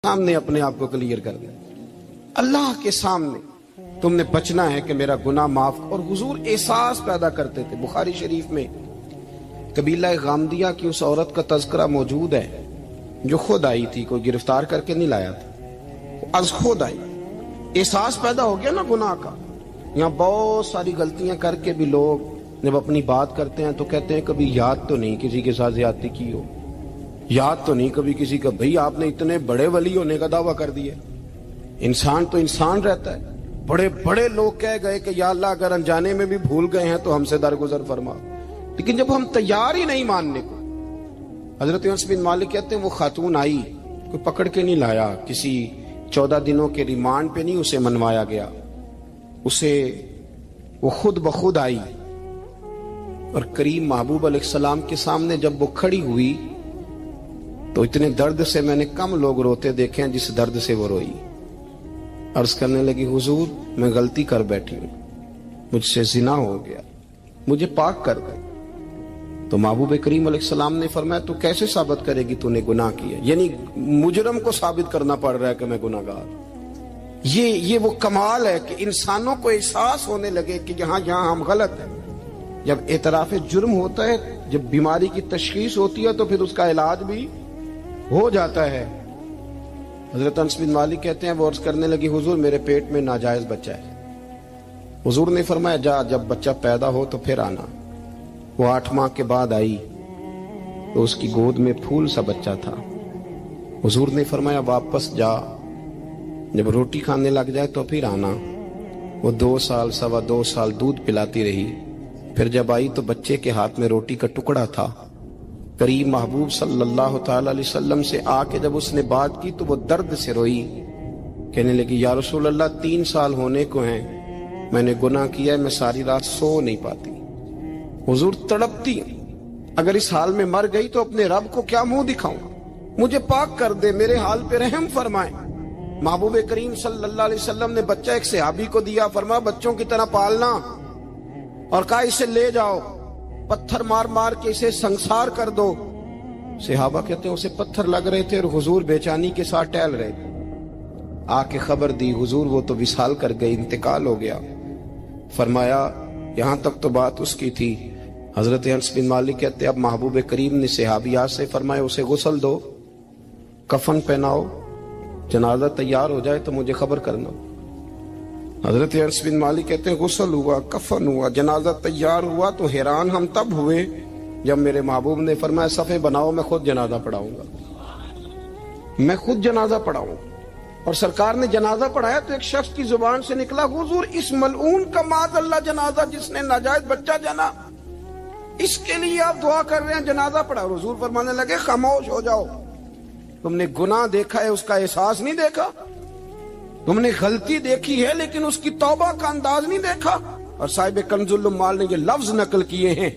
सामने अपने आप को क्लियर कर दे, अल्लाह के सामने तुमने बचना है कि मेरा गुनाह माफ। और हुजूर एहसास पैदा करते थे। बुखारी शरीफ में कबीला गामदिया की उस औरत का तज़किरा मौजूद है जो खुद आई थी, कोई गिरफ्तार करके नहीं लाया था, आज खुद आई। एहसास पैदा हो गया ना गुनाह का। यहाँ बहुत सारी गलतियां करके भी लोग जब अपनी बात करते हैं तो कहते हैं कभी याद तो नहीं किसी के साथ ज्यादती की हो, याद तो नहीं कभी किसी का। भाई आपने इतने बड़े वली होने का दावा कर दिया। इंसान तो इंसान रहता है। बड़े बड़े लोग कह गए कि या अल्लाह अगर अनजाने में भी भूल गए हैं तो हमसे दरगुजर फरमा। लेकिन जब हम तैयार ही नहीं मानने को, हजरत अनस बिन मालिक कहते हैं वो खातून आई, कोई पकड़ के नहीं लाया, किसी 14 दिनों के रिमांड पे नहीं उसे मनवाया गया, उसे वो खुद बखुद आई और करीम महबूब अलैहिस्सलाम के सामने जब वो खड़ी हुई तो इतने दर्द से मैंने कम लोग रोते देखे हैं जिस दर्द से वो रोई। अर्ज करने लगी, हुजूर मैं गलती कर बैठी हूं, मुझसे जिना हो गया, मुझे पाक कर दे। तो महबूब करीम अलैहिस्सलाम ने फरमाया तू कैसे साबित करेगी तूने गुनाह किया? यानी मुजरम को साबित करना पड़ रहा है कि मैं गुनाहगार। ये वो कमाल है कि इंसानों को एहसास होने लगे कि यहाँ हम गलत हैं। जब एतराफ़ जुर्म होता है, जब बीमारी की तशखीस होती है तो फिर उसका इलाज भी हो जाता है। हजरत अनस बिन मालिक कहते हैं वो अर्ज करने लगी, हुजूर मेरे पेट में नाजायज बच्चा है। हुजूर ने फरमाया जा, जब बच्चा पैदा हो तो फिर आना। वो 8 माह के बाद आई तो उसकी गोद में फूल सा बच्चा था। हुजूर ने फरमाया वापस जा, जब रोटी खाने लग जाए तो फिर आना। वो 2 साल 2.25 साल दूध पिलाती रही। फिर जब आई तो बच्चे के हाथ में रोटी का टुकड़ा था। करीम महबूब सल्लल्लाहु ताला अलैहि वसल्लम से आके जब उसने बात की तो वो दर्द से रोई, कहने लगी या रसूल अल्लाह 3 साल होने को हैं, मैंने गुनाह किया है, मैं सारी रात सो नहीं पाती। हुजूर तड़पती, अगर इस हाल में मर गई तो अपने रब को क्या मुंह दिखाऊं, मुझे पाक कर दे, मेरे हाल पे रहम फरमाए। महबूब करीम सल्लल्लाहु अलैहि वसल्लम ने बच्चा एक सहाबी को दिया, फरमाया बच्चों की तरह पालना, और कहा इसे ले जाओ, पत्थर मार मार के इसे संसार कर दो। सहाबा कहते हैं उसे पत्थर लग रहे थे और हुजूर बेचैनी के साथ टहल रहे थे। आके खबर दी, हुजूर वो तो विसाल कर गए, इंतकाल हो गया। फरमाया यहां तक तो बात उसकी थी। हजरत अनस बिन मालिक कहते अब महबूब करीम ने सहाबियात से फरमाया उसे गुस्ल दो, कफन पहनाओ, जनाजा तैयार हो जाए तो मुझे खबर करना। हजरत अनस बिन मालिक कहते हैं गुस्ल हुआ, कफन हुआ, जनाजा तैयार हुआ तो हैरान हम तब हुए जब मेरे महबूब ने फरमाया सफ़े बनाओ, मैं खुद जनाजा पढ़ाऊंगा, मैं खुद जनाजा पढ़ाऊंगा। और सरकार ने जनाजा पढ़ाया तो एक शख्स की जुबान से निकला, हुजूर इस मलऊन का माज़अल्लाह जनाजा जिसने नाजायज बच्चा जना, इसके लिए आप दुआ कर रहे हैं, जनाजा पढ़ा। हुजूर फरमाने लगे खामोश हो जाओ, तुमने गुनाह देखा है उसका एहसास नहीं देखा, तुमने गलती देखी है लेकिन उसकी तौबा का अंदाज नहीं देखा। और साहिब कंजुल माल ने ये लफ्ज नकल किए हैं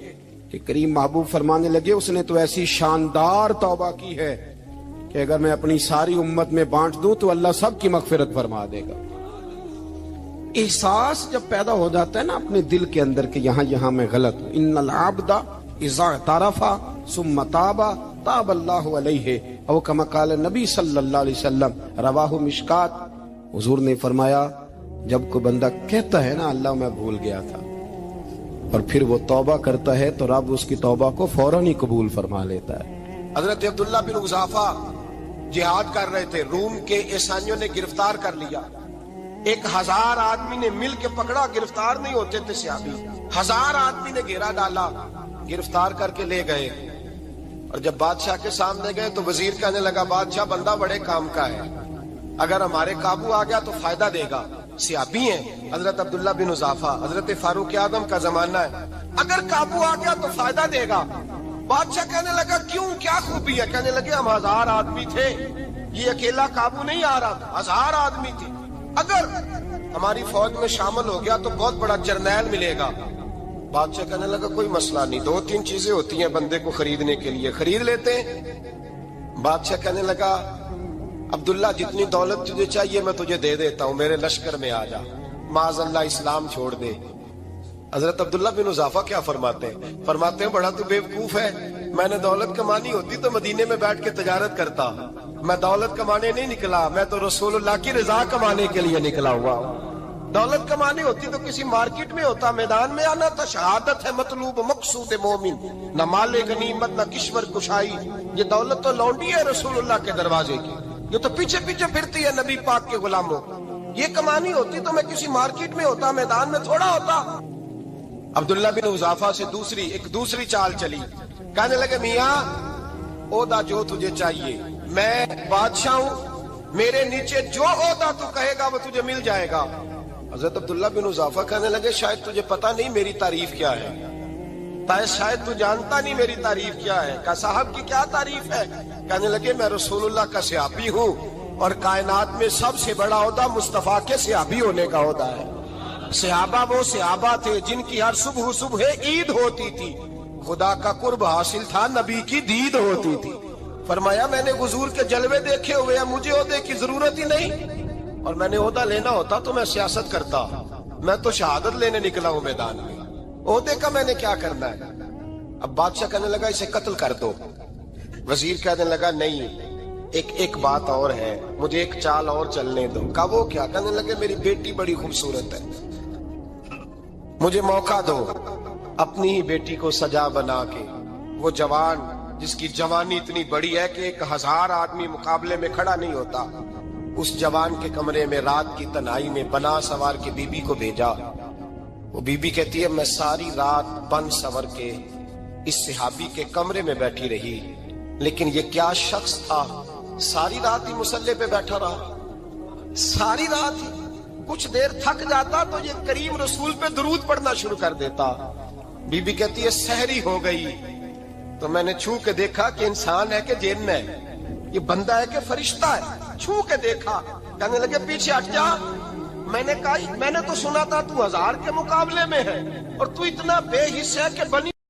कि करीम महबूब फरमाने लगे उसने तो ऐसी शानदार तौबा की है कि अगर मैं अपनी सारी उम्मत में बांट दूं तो अल्लाह सबकी मगफिरत फरमा देगा। एहसास जब पैदा हो जाता है ना अपने दिल के अंदर कि यहाँ मैं गलत हूं। इन्नल आब्दा इज़ा तारफा सुम्मा ताबा ताबल्लाहु अलैहि औ कमा क़ाल नबी सल्लल्लाहु अलैहि वसल्लम, रवाहु मिशकात। हुजूर ने फरमाया जब कोई बंदा कहता है ना अल्लाह मैं भूल गया था, और फिर वो तौबा करता है तो रब उसकी तौबा को फौरन ही कबूल फरमा लेता है। हजरत अब्दुल्ला बिन उज़ाफा जिहाद कर रहे थे, रूम के ईसाइयों ने गिरफ्तार कर लिया। 1000 आदमी ने मिल के पकड़ा, गिरफ्तार नहीं होते थे सहाबी। 1000 आदमी ने घेरा डाला, गिरफ्तार करके ले गए। और जब बादशाह के सामने गए तो वजीर कहने लगा बादशाह बंदा बड़े काम का है, अगर हमारे काबू आ गया तो फायदा देगा। सहाबी हैं हजरत अब्दुल्ला बिन उज़ाफा, हजरत फारूक आदम का जमाना है, अगर काबू आ गया तो फायदा देगा। बादशाह कहने लगा क्यों, क्या खूबी है? कहने लगे हम 1000 आदमी थे, ये अकेला काबू नहीं आ रहा था, 1000 आदमी थे, अगर हमारी फौज में शामिल हो गया तो बहुत बड़ा जर्नैल मिलेगा। बादशाह कहने लगा कोई मसला नहीं, 2-3 चीजें होती हैं बंदे को खरीदने के लिए, खरीद लेते हैं। बादशाह कहने लगा अब्दुल्ला जितनी दौलत तुझे चाहिए मैं तुझे दे देता हूं, मेरे लश्कर में आ जा, माज़अल्लाह इस्लाम छोड़ दे। हजरत अब्दुल्ला बिन उज़ाफा क्या फरमाते हैं? फरमाते हैं बड़ा तू बेवकूफ है, میں نے دولت کمانی ہوتی تو مدینے میں بیٹھ کے تجارت کرتا. میں دولت کمانے نہیں نکلا, میں تو رسول اللہ کی رضا کمانے کے لیے نکلا ہوا ہوں. دولت کمانی ہوتی تو کسی مارکیٹ میں ہوتا, میدان میں آنا تھا. شہادت ہے مطلوب مقصود مومن, نہ مال غنیمت نہ کشور کشائی. یہ دولت تو لونڈی ہے رسول اللہ کے دروازے کی, یہ تو پیچھے پیچھے پھرتی ہے نبی پاک کے غلاموں. یہ کمانی ہوتی تو میں کسی مارکیٹ میں ہوتا, میدان میں تھوڑا ہوتا. عبداللہ بن حذافہ سے ایک دوسری چال چلی. کہنے لگے میاں عہدہ جو تجھے چاہیے, میں بادشاہ ہوں, میرے نیچے جو عہدہ تو کہے گا وہ تجھے مل جائے گا. حضرت عبداللہ بن حذافہ کہنے لگے شاید تجھے پتہ نہیں میری تعریف کیا ہے, شاید تو جانتا نہیں میری تعریف کیا ہے. کہا صاحب کی کیا تعریف ہے؟ کہنے لگے میں رسول اللہ کا صحابی ہوں, اور کائنات میں سب سے بڑا عہدہ مصطفیٰ کے صحابی ہونے کا عہدہ ہے. صحابہ وہ صحابہ تھے جن کی ہر صبح عید ہوتی تھی. خدا کا قرب حاصل تھا, نبی کی دید ہوتی تھی. فرمایا میں نے حضور کے جلوے دیکھے ہوئے ہیں, مجھے عہدے کی ضرورت ہی نہیں, اور میں نے عہدہ لینا ہوتا تو میں سیاست کرتا. میں تو شہادت لینے نکلا ہوں میدان میں, عہدے کا میں نے کیا کرنا ہے. اب بادشاہ کہنے لگا اسے قتل کر دو. وزیر کہنے لگا نہیں, ایک بات اور ہے, مجھے ایک چال اور چلنے دو. کہا وہ کیا؟ کہنے لگے میری بیٹی بڑی خوبصورت ہے, مجھے موقع دو اپنی ہی بیٹی کو سجا بنا کے. وہ جوان جس کی جوانی اتنی بڑی ہے کہ 1000 آدمی مقابلے میں کھڑا نہیں ہوتا, اس جوان کے کمرے میں رات کی تنہائی میں بنا سوار کے بی بی کو بھیجا. وہ بی بی کہتی ہے میں ساری رات بن سور کے اس صحابی کے کمرے میں بیٹھی رہی, لیکن یہ کیا شخص تھا, ساری رات ہی مسلح پہ بیٹھا رہا, ساری رات ہی. کچھ دیر تھک جاتا تو یہ کریم رسول پہ درود پڑھنا شروع کر دیتا. بی بی کہتی ہے سحری ہو گئی تو میں نے چھو کے دیکھا کہ انسان ہے کہ جن ہے, یہ بندہ ہے کہ فرشتہ ہے. چھو کے دیکھا, کہنے لگے پیچھے ہٹ جا. میں نے کہا میں نے تو سنا تھا تو 1000 کے مقابلے میں ہے, اور تو اتنا بے حس ہے کہ بنی